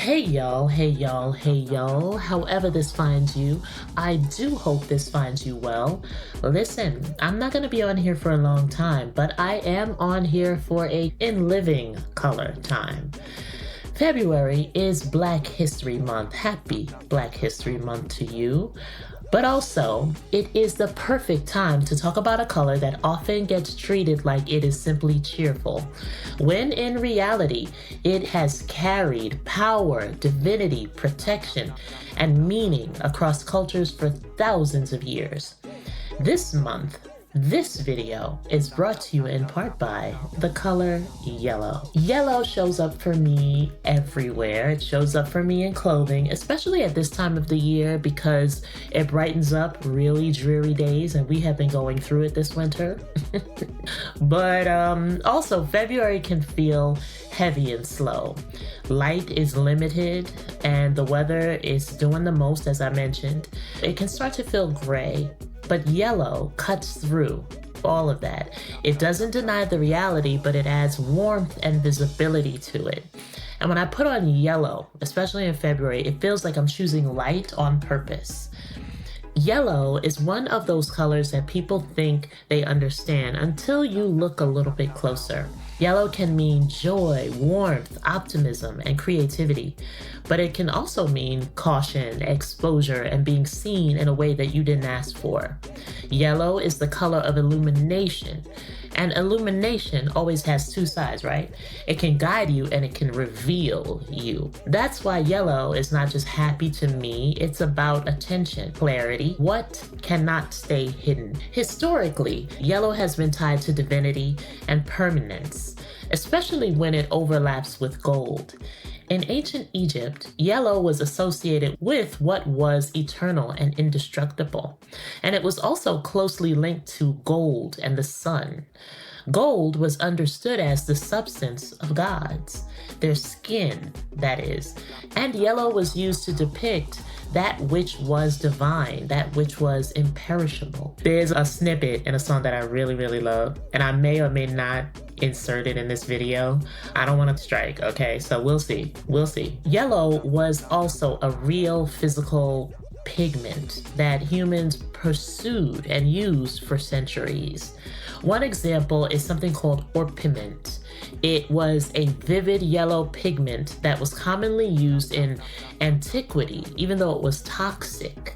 Hey y'all, hey y'all, hey y'all. However this finds you, I do hope this finds you well. Listen, I'm not going to be on here for a long time, but I am on here for a in living color time. February is Black History Month. Happy Black History Month to you. But also, it is the perfect time to talk about a color that often gets treated like it is simply cheerful, when in reality, it has carried power, divinity, protection, and meaning across cultures for thousands of years. This month, this video is brought to you in part by the color yellow. Yellow shows up for me everywhere. It shows up for me in clothing, especially at this time of the year because it brightens up really dreary days, and we have been going through it this winter. But also February can feel heavy and slow. Light is limited and the weather is doing the most, as I mentioned. It can start to feel gray. But yellow cuts through all of that. It doesn't deny the reality, but it adds warmth and visibility to it. And when I put on yellow, especially in February, it feels like I'm choosing light on purpose. Yellow is one of those colors that people think they understand until you look a little bit closer. Yellow can mean joy, warmth, optimism, and creativity, but it can also mean caution, exposure, and being seen in a way that you didn't ask for. Yellow is the color of illumination, and illumination always has two sides, right? It can guide you and it can reveal you. That's why yellow is not just happy to me, it's about attention, clarity, what cannot stay hidden. Historically, yellow has been tied to divinity and permanence, especially when it overlaps with gold. In ancient Egypt, yellow was associated with what was eternal and indestructible, and it was also closely linked to gold and the sun. Gold was understood as the substance of gods, their skin, that is, and yellow was used to depict that which was divine, that which was imperishable. There's a snippet in a song that I really, really love, and I may or may not insert it in this video. I don't want to strike, okay? So we'll see. We'll see. Yellow was also a real physical pigment that humans pursued and used for centuries. One example is something called orpiment. It was a vivid yellow pigment that was commonly used in antiquity, even though it was toxic.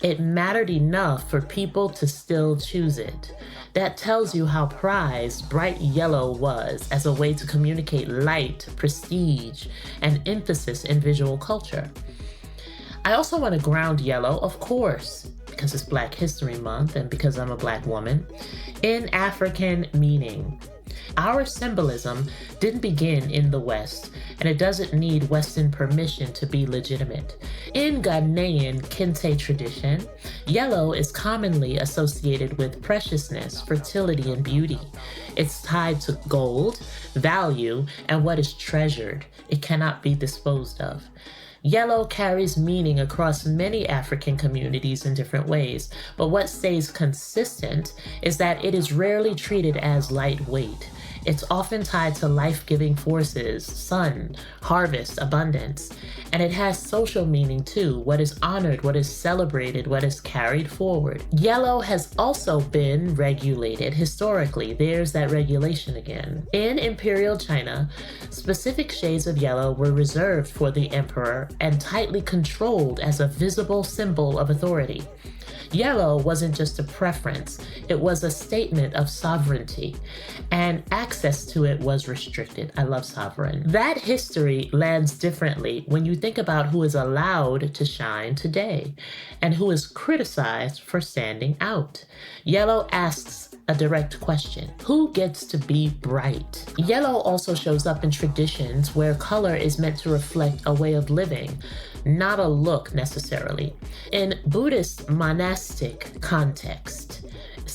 It mattered enough for people to still choose it. That tells you how prized bright yellow was as a way to communicate light, prestige, and emphasis in visual culture. I also want to ground yellow, of course, because it's Black History Month and because I'm a Black woman, in African meaning. Our symbolism didn't begin in the West, and it doesn't need Western permission to be legitimate. In Ghanaian Kente tradition, yellow is commonly associated with preciousness, fertility, and beauty. It's tied to gold, value, and what is treasured. It cannot be disposed of. Yellow carries meaning across many African communities in different ways, but what stays consistent is that it is rarely treated as lightweight. It's often tied to life-giving forces, sun, harvest, abundance, and it has social meaning too, what is honored, what is celebrated, what is carried forward. Yellow has also been regulated historically. There's that regulation again. In Imperial China, specific shades of yellow were reserved for the emperor and tightly controlled as a visible symbol of authority. Yellow wasn't just a preference, it was a statement of sovereignty, and access to it was restricted. I love sovereign. That history lands differently when you think about who is allowed to shine today and who is criticized for standing out. Yellow asks a direct question: who gets to be bright? Yellow also shows up in traditions where color is meant to reflect a way of living, not a look necessarily. In Buddhist monastic context,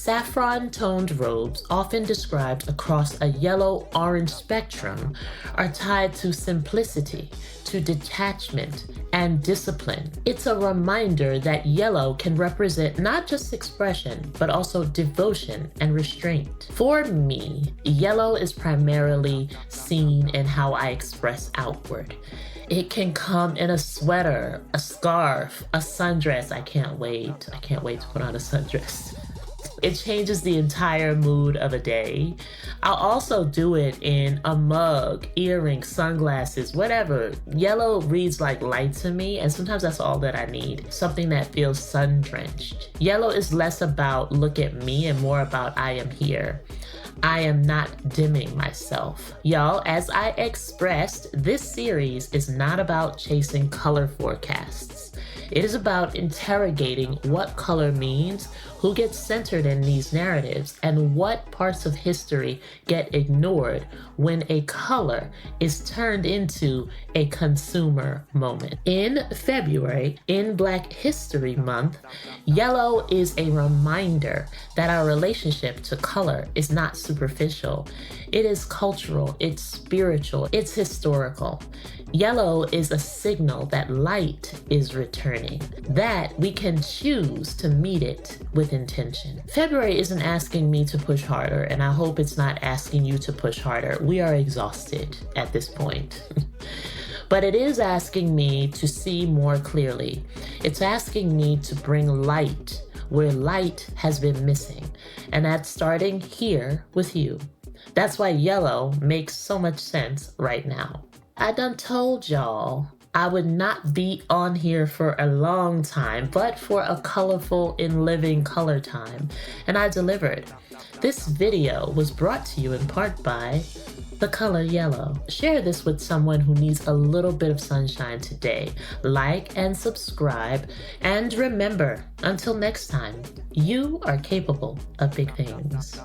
Saffron-toned robes, often described across a yellow-orange spectrum, are tied to simplicity, to detachment, and discipline. It's a reminder that yellow can represent not just expression, but also devotion and restraint. For me, yellow is primarily seen in how I express outward. It can come in a sweater, a scarf, a sundress. I can't wait to put on a sundress. It changes the entire mood of a day. I'll also do it in a mug, earrings, sunglasses, whatever. Yellow reads like light to me, and sometimes that's all that I need. Something that feels sun-drenched. Yellow is less about look at me and more about I am here. I am not dimming myself. Y'all, as I expressed, this series is not about chasing color forecasts. It is about interrogating what color means, who gets centered in these narratives, and what parts of history get ignored when a color is turned into a consumer moment. In February, in Black History Month, yellow is a reminder that our relationship to color is not superficial. It is cultural, it's spiritual, it's historical. Yellow is a signal that light is returning, that we can choose to meet it with intention. February isn't asking me to push harder, and I hope it's not asking you to push harder. We are exhausted at this point. But it is asking me to see more clearly. It's asking me to bring light where light has been missing, and that's starting here with you. That's why yellow makes so much sense right now. I done told y'all I would not be on here for a long time, but for a colorful and living color time, and I delivered. This video was brought to you in part by the color yellow. Share this with someone who needs a little bit of sunshine today. Like and subscribe, and remember, until next time, you are capable of big things.